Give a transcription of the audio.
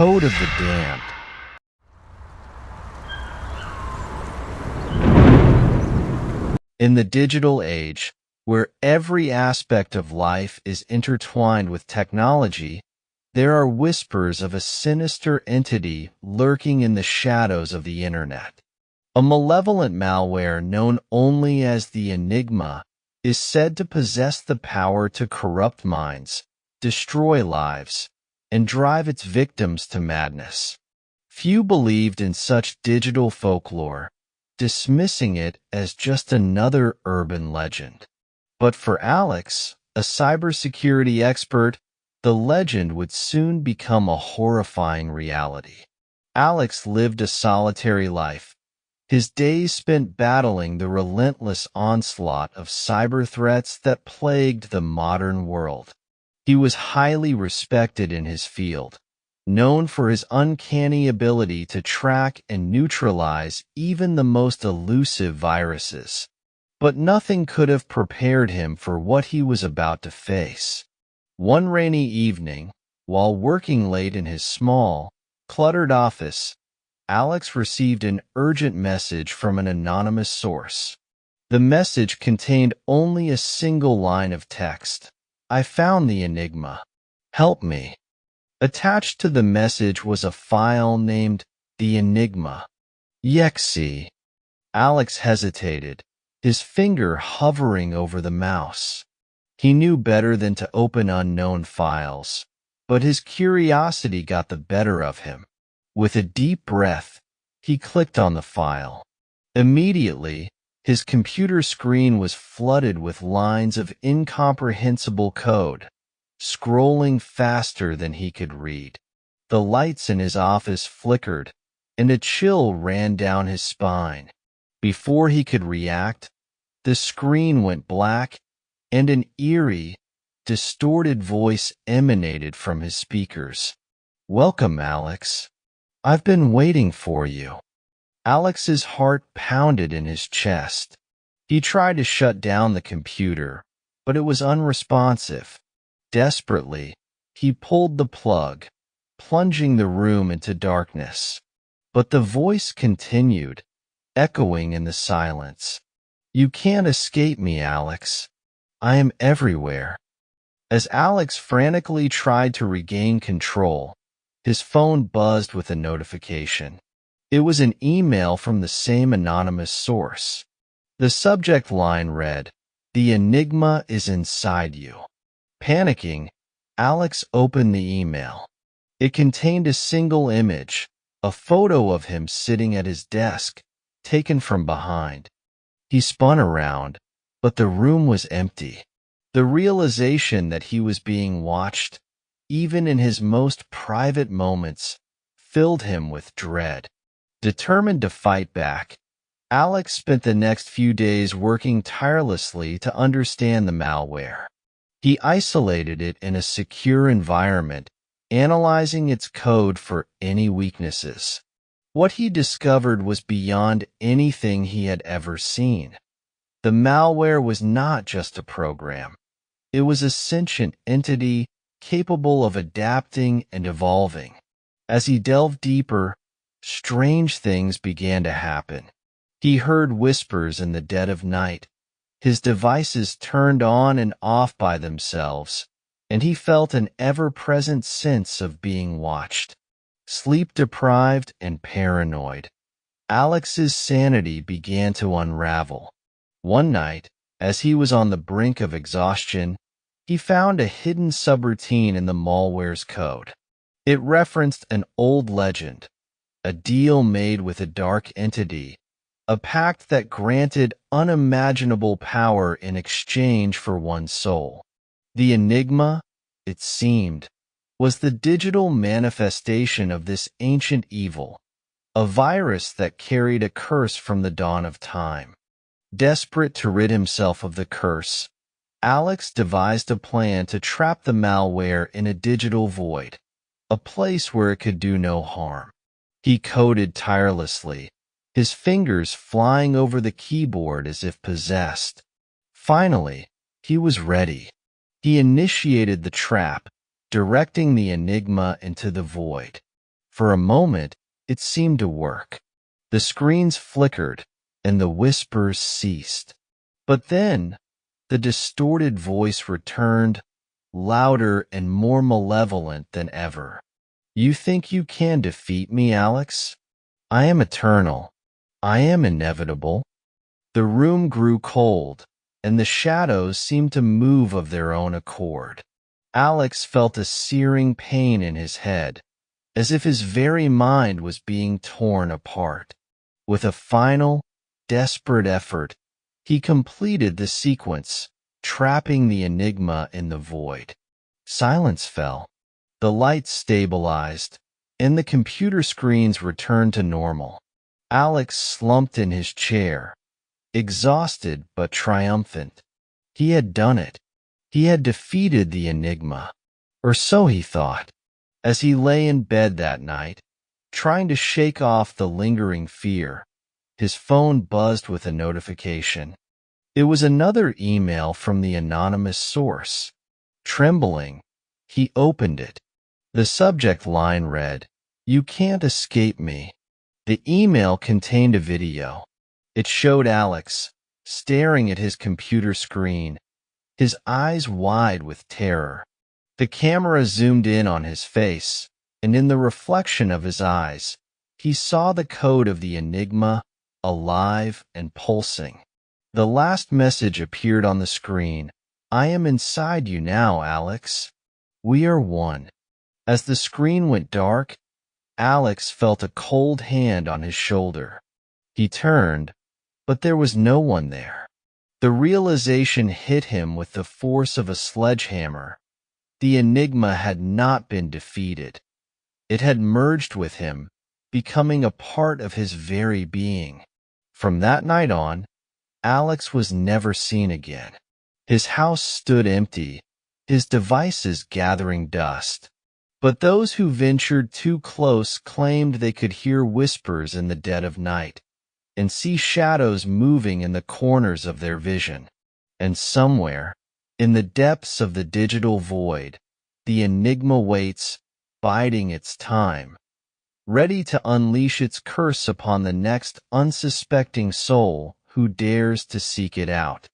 Code of the Damned. In the digital age, where every aspect of life is intertwined with technology, there are whispers of a sinister entity lurking in the shadows of the internet. A malevolent malware known only as the Enigma is said to possess the power to corrupt minds, destroy lives, and drive its victims to madness. Few believed in such digital folklore, dismissing it as just another urban legend. But for Alex, a cybersecurity expert, the legend would soon become a horrifying reality. Alex lived a solitary life, his days spent battling the relentless onslaught of cyber threats that plagued the modern world. He was highly respected in his field, known for his uncanny ability to track and neutralize even the most elusive viruses. But nothing could have prepared him for what he was about to face. One rainy evening, while working late in his small, cluttered office, Alex received an urgent message from an anonymous source. The message contained only a single line of text. "I found the Enigma. Help me." Attached to the message was a file named The Enigma. Yexe. Alex hesitated, his finger hovering over the mouse. He knew better than to open unknown files, but his curiosity got the better of him. With a deep breath, he clicked on the file. Immediately, his computer screen was flooded with lines of incomprehensible code, scrolling faster than he could read. The lights in his office flickered, and a chill ran down his spine. Before he could react, the screen went black, and an eerie, distorted voice emanated from his speakers. "Welcome, Alex. I've been waiting for you." Alex's heart pounded in his chest. He tried to shut down the computer, but it was unresponsive. Desperately, he pulled the plug, plunging the room into darkness. But the voice continued, echoing in the silence. "You can't escape me, Alex. I am everywhere." As Alex frantically tried to regain control, his phone buzzed with a notification. It was an email from the same anonymous source. The subject line read, "The Enigma is inside you." Panicking, Alex opened the email. It contained a single image, a photo of him sitting at his desk, taken from behind. He spun around, but the room was empty. The realization that he was being watched, even in his most private moments, filled him with dread. Determined to fight back, Alex spent the next few days working tirelessly to understand the malware. He isolated it in a secure environment, analyzing its code for any weaknesses. What he discovered was beyond anything he had ever seen. The malware was not just a program. It was a sentient entity capable of adapting and evolving. As he delved deeper, strange things began to happen. He heard whispers in the dead of night. His devices turned on and off by themselves, and he felt an ever-present sense of being watched. Sleep-deprived and paranoid, Alex's sanity began to unravel. One night, as he was on the brink of exhaustion, he found a hidden subroutine in the malware's code. It referenced an old legend, a deal made with a dark entity, a pact that granted unimaginable power in exchange for one's soul. The Enigma, it seemed, was the digital manifestation of this ancient evil, a virus that carried a curse from the dawn of time. Desperate to rid himself of the curse, Alex devised a plan to trap the malware in a digital void, a place where it could do no harm. He coded tirelessly, his fingers flying over the keyboard as if possessed. Finally, he was ready. He initiated the trap, directing the Enigma into the void. For a moment, it seemed to work. The screens flickered, and the whispers ceased. But then, the distorted voice returned, louder and more malevolent than ever. You think you can defeat me, Alex? I am eternal. I am inevitable. The room grew cold, and the shadows seemed to move of their own accord. Alex felt a searing pain in his head, as if his very mind was being torn apart. With a final, desperate effort, he completed the sequence, trapping the enigma in the void. Silence fell. The lights stabilized, and the computer screens returned to normal. Alex slumped in his chair, exhausted but triumphant. He had done it. He had defeated the enigma, or so he thought. As he lay in bed that night, trying to shake off the lingering fear, his phone buzzed with a notification. It was another email from the anonymous source. Trembling, he opened it. The subject line read, "You can't escape me." The email contained a video. It showed Alex, staring at his computer screen, his eyes wide with terror. The camera zoomed in on his face, and in the reflection of his eyes, he saw the code of the enigma, alive and pulsing. The last message appeared on the screen. "I am inside you now, Alex. We are one." As the screen went dark, Alex felt a cold hand on his shoulder. He turned, but there was no one there. The realization hit him with the force of a sledgehammer. The enigma had not been defeated. It had merged with him, becoming a part of his very being. From that night on, Alex was never seen again. His house stood empty, his devices gathering dust. But those who ventured too close claimed they could hear whispers in the dead of night, and see shadows moving in the corners of their vision. And somewhere, in the depths of the digital void, the enigma waits, biding its time, ready to unleash its curse upon the next unsuspecting soul who dares to seek it out.